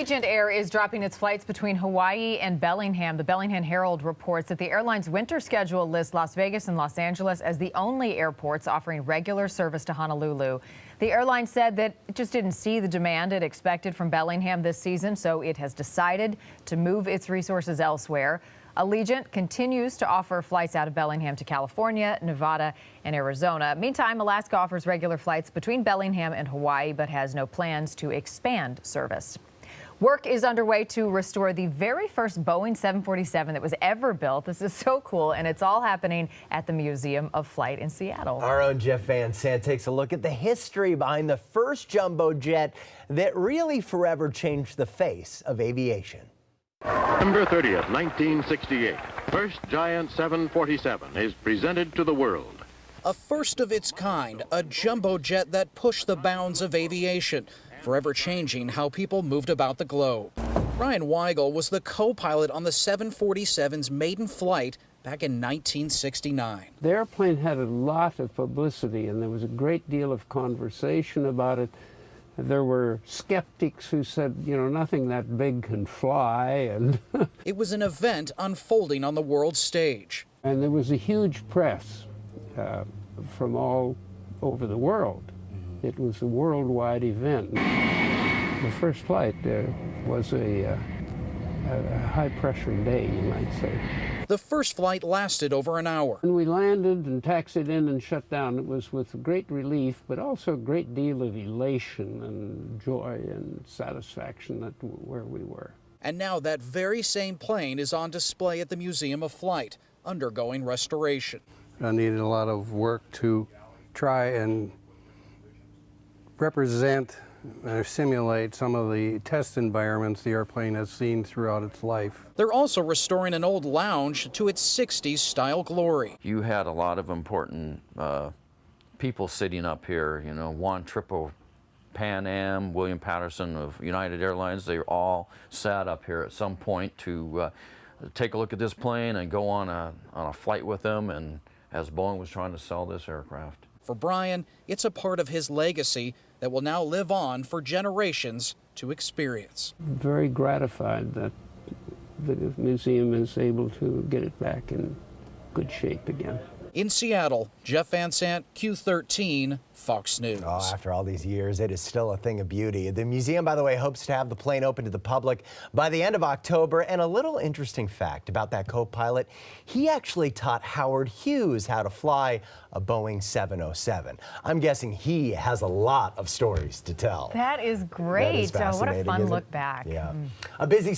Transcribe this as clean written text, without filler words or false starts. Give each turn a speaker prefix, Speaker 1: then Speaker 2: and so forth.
Speaker 1: Allegiant Air is dropping its flights between Hawaii and Bellingham. The Bellingham Herald reports that the airline's winter schedule lists Las Vegas and Los Angeles as the only airports offering regular service to Honolulu. The airline said that it just didn't see the demand it expected from Bellingham this season, so it has decided to move its resources elsewhere. Allegiant continues to offer flights out of Bellingham to California, Nevada, and Arizona. Meantime, Alaska offers regular flights between Bellingham and Hawaii, but has no plans to expand service. Work is underway to restore the very first Boeing 747 that was ever built. This is so cool, and it's all happening at the Museum of Flight in Seattle.
Speaker 2: Our own Jeff Van Sant takes a look at the history behind the first jumbo jet that really forever changed the face of aviation.
Speaker 3: September 30th, 1968, first giant 747 is presented to the world.
Speaker 4: A first of its kind, a jumbo jet that pushed the bounds of aviation, forever changing how people moved about the globe. Brian Weigel was the co-pilot on the 747's maiden flight back in 1969.
Speaker 5: The airplane had a lot of publicity, and there was a great deal of conversation about it. There were skeptics who said, you know, nothing that big can fly. And
Speaker 4: it was an event unfolding on the world stage.
Speaker 5: And there was a huge press from all over the world. It was a worldwide event. The first flight was a high-pressure day, you might say.
Speaker 4: The first flight lasted over an hour.
Speaker 5: When we landed and taxied in and shut down, it was with great relief, but also a great deal of elation and joy and satisfaction at where we were.
Speaker 4: And now that very same plane is on display at the Museum of Flight, undergoing restoration.
Speaker 6: I needed a lot of work to try and represent or simulate some of the test environments the airplane has seen throughout its life.
Speaker 4: They're also restoring an old lounge to its 60s style glory.
Speaker 7: You had a lot of important people sitting up here, you know, Juan Tripo, Pan Am, William Patterson of United Airlines. They all sat up here at some point to take a look at this plane and go on a flight with them, and as Boeing was trying to sell this aircraft.
Speaker 4: For Brian, it's a part of his legacy that will now live on for generations to experience.
Speaker 5: Very gratified that the museum is able to get it back in good shape again.
Speaker 4: In Seattle, Jeff Van Sant, Q13, Fox News.
Speaker 2: Oh, after all these years, it is still a thing of beauty. The museum, by the way, hopes to have the plane open to the public by the end of October. And a little interesting fact about that co-pilot, he actually taught Howard Hughes how to fly a Boeing 707. I'm guessing he has a lot of stories to tell.
Speaker 1: That is great.
Speaker 2: That is fascinating,
Speaker 1: what a fun
Speaker 2: isn't it?
Speaker 1: look back.
Speaker 2: Yeah. A busy